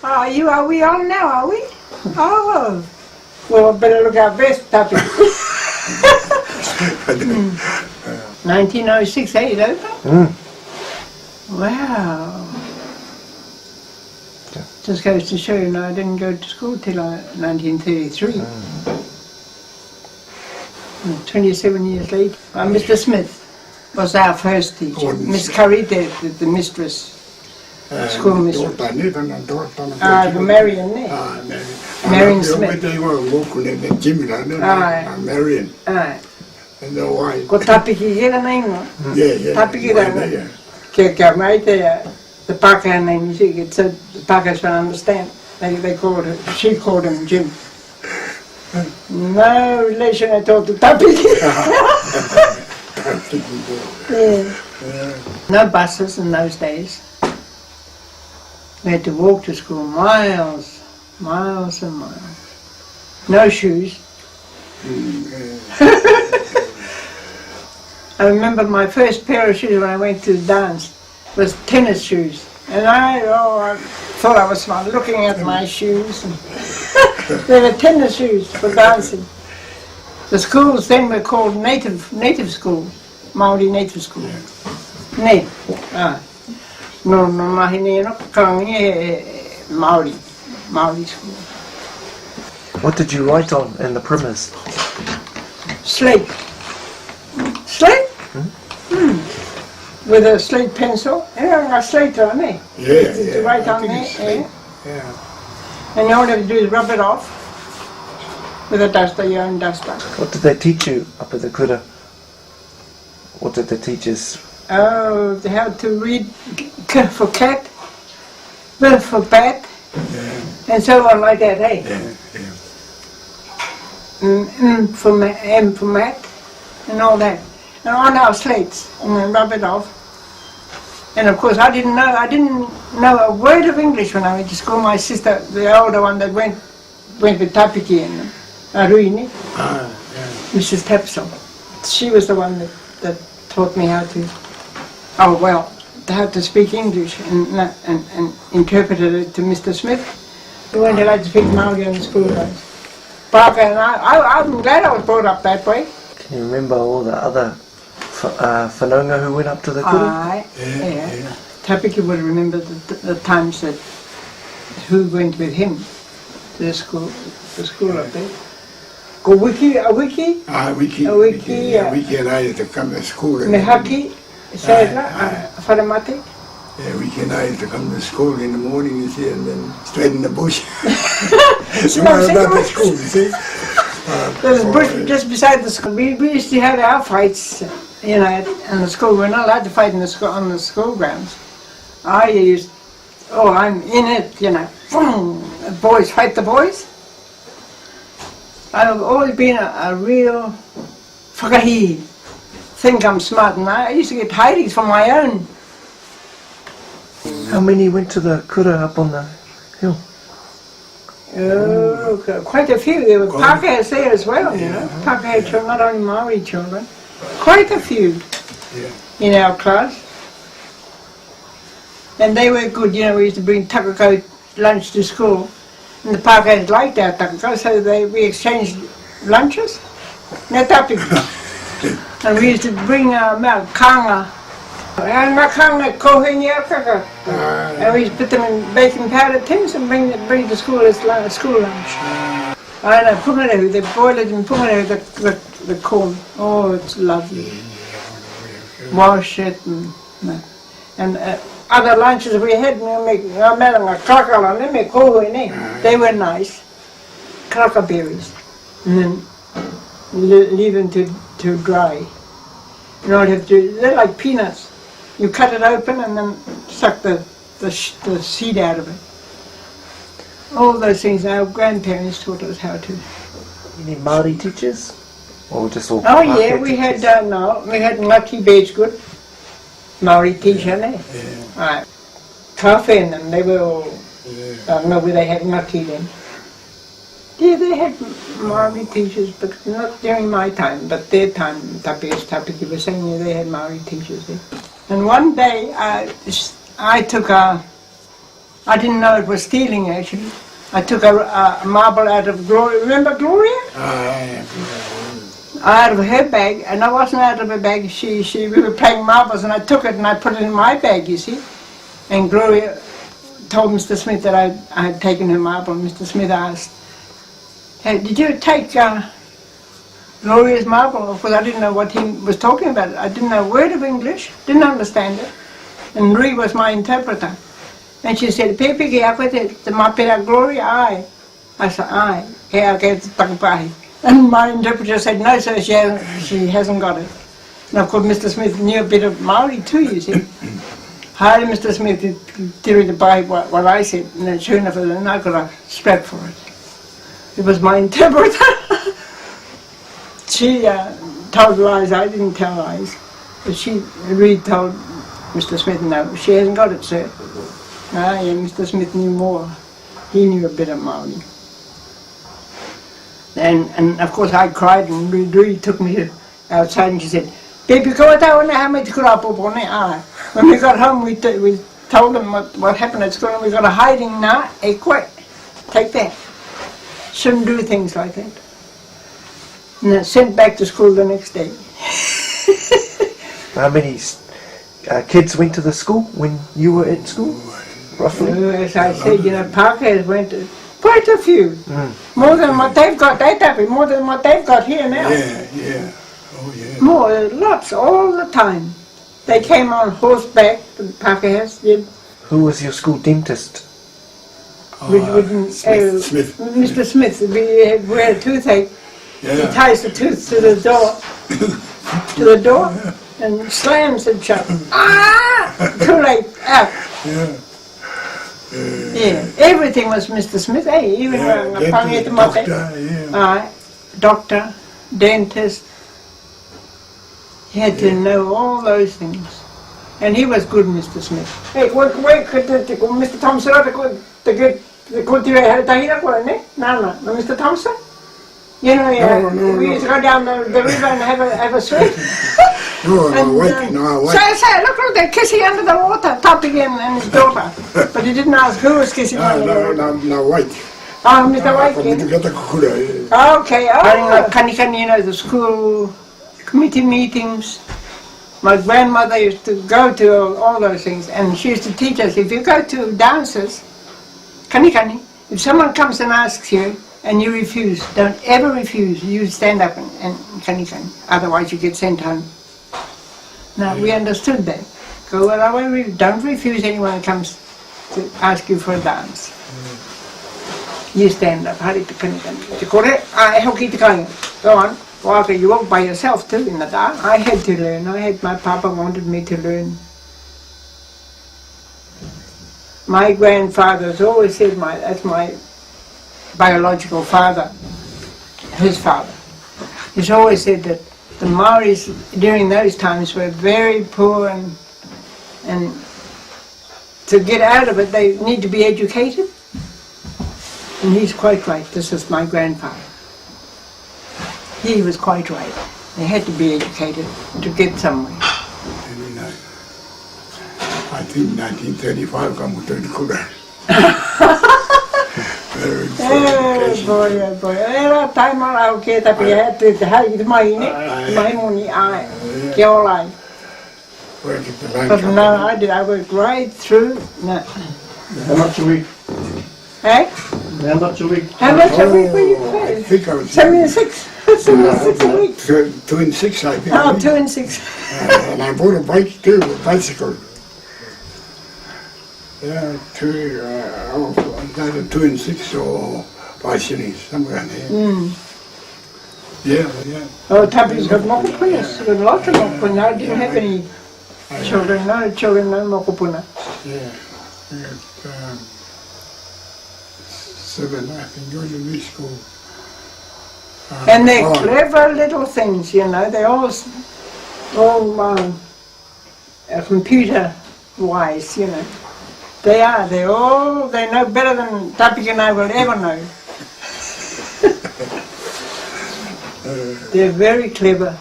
Are we on now, are we? Oh. Well, I better look our best, Tapiki. 1906, eh, it opened? Wow. Just goes to show you, I didn't go to school till 1933. 27 years later. Mr. Smith was our first teacher. Miss Carita, the mistress. School mistress. The Marion, Marion Smith. Marion. And the wife. Ko Tapiki get a name? Yeah. Tapiki da. Ke mai the Paka name, you see, so the Pakas don't understand. They called her, she called him Jim. No relation at all to Tapiki. No buses in those days. We had to walk to school miles and miles. No shoes. I remember my first pair of shoes when I went to dance was tennis shoes. And I thought I was smart looking at my shoes. They were tennis shoes for dancing. The schools then were called native schools, Maori native schools. Ne, no, mahine no kangi Maori school. What did you write on in the primers? Slate. Slate? With a slate pencil. A slate on there. Yeah. To write on there. Yeah. And all you have to do is rub it off with a duster, your own duster. What did they teach you up at the kura? What did the teachers? Oh, how to read K for cat, B for bat, and so on like that, hey? M for mat, and all that. And on our slates, and then rub it off. And of course I didn't know a word of English when I went to school. My sister, the older one that went with Tapiki and Ruini, Mrs. Tapsell, she was the one that taught me how to speak English and interpreted it to Mr. Smith. We weren't allowed to speak Maori on the school days. Parker and I'm glad I was brought up that way. Can you remember all the other whanaunga who went up to the kura? Yeah. Tapiki would remember the times that who went with him to the school up there. Ko wiki? Wiki and I used to come to school. Mehaki, wharamate. Yeah, Wiki and I used to come to school in the morning, you see, and then straight in the bush. You know about the school, you see. There's a bush just beside the school. We used to have our fights, you know, in the school. We're not allowed to fight in the school, on the school grounds. I'm in it, you know. Boys fight the boys. I've always been a real whakahi, think I'm smart, and I used to get hidings from my own. How many went to the kura up on the hill? Oh, quite a few. There were Pākehās there as well, you know. Pākehā children, not only Maori children. Quite a few in our class. And they were good, you know. We used to bring takako lunch to school. And the Pākehās liked our takako, so we exchanged lunches. Ngā tapiki. And we used to bring kanga. And we used to put them in baking powder tins and bring to school as school lunch. I know, pungarehu, they boil it in pungarehu, the corn. Oh, it's lovely. Wash it and other lunches we had, they were nice. Kraka berries. And then leave them to dry. They're like peanuts. You cut it open and then suck the seed out of it. All those things our grandparents taught us how to. Any Māori teachers? Or just all we had Ngati Bedgood, Maori teacher there. Right. Kawhi and them, they were all, I don't know where they had Ngati then. Yeah, they had Maori teachers, but not during my time, but their time, Tapiki was saying they had Maori teachers there. And one day I took I didn't know it was stealing actually. I took a marble out of Gloria. Remember Gloria? Out of her bag, and I wasn't out of her bag. We were playing marbles, and I took it and I put it in my bag, you see. And Gloria told Mr. Smith that I had taken her marble. Mr. Smith asked, "Hey, did you take Gloria's marble?" Because I didn't know what he was talking about. I didn't know a word of English, didn't understand it. And Rui was my interpreter. And she said, "Pepiki, ako te mapira Gloria, ai." I said, "Ai, kaya kaya tangpai." And my interpreter said, "No, sir, she hasn't got it." And of course, Mr. Smith knew a bit of Maori too, you see. Hi, Mr. Smith, did the buy what I said, and then sure enough, and I got a strap for it. It was my interpreter. She told lies, I didn't tell lies. But she really told Mr. Smith, "No, she hasn't got it, sir." Ah, yeah, Mr. Smith knew more. He knew a bit of Maori. And of course I cried, and Rui took me outside and she said, "Baby, go out and how much When we got home, we told them what happened at school, and we got a hiding now, quit. Take that. Shouldn't do things like that." And then sent back to school the next day. How many kids went to the school when you were at school, roughly? As I said, Parker has went to quite a few. More than what they've got, more than what they've got here now. Yeah. Oh, yeah. More, lots, all the time. They came on horseback, the Parker House did. Who was your school dentist? Smith. Mr. Smith, we had a toothache. He ties the tooth to the door, and slams it shut. Too late, out. Yeah, everything was Mr. Smith. Hey, even doctor, dentist. He had to know all those things. And he was good, Mr. Smith. Hey, Mr. Thompson, Mr. Thompson? You know, No. We used to go down the river and have a swim. No, Say, look, they're kissing under the water, Tapiki and his daughter. But he didn't ask who was kissing under the water. No, white. Oh, Mr. White. Okay, Kani, the school committee meetings. My grandmother used to go to all those things, and she used to teach us, if you go to dances, Kani, if someone comes and asks you, and you refuse, don't ever refuse. You stand up and Kani, otherwise you get sent home. Now, we understood that. Go away, don't refuse anyone who comes to ask you for a dance. You stand up. Go on. Well, you walk by yourself too in the dark. I had to learn. My papa wanted me to learn. My grandfather's always said, that's my biological father, his father. He's always said that the Maoris during those times were very poor, and to get out of it they need to be educated. And he's quite right. This is my grandfather. He was quite right. They had to be educated to get somewhere. I think 1935 come to the Kuda. Boy. Era time on okay, tapi had to hide my money, Kiolai. But no, I worked right through. No. How much a week? Eh? How much a week? How much a week were you I paid? think I was 76. 76 a week. 2 and 6, I think. Oh, 2 and 6. And I bought a bike too, a bicycle. Yeah, 2 and 6 or 5 shillings, somewhere in there. Yeah. Oh, Tapi's got mokupunas. He got lots of mokupunas. I didn't have any children. No children, no mokupuna. Yeah. We got 7, I think, going to this school. And they're clever little things, They're all computer wise, They are. They know better than Tapiki and I will ever know. They're very clever.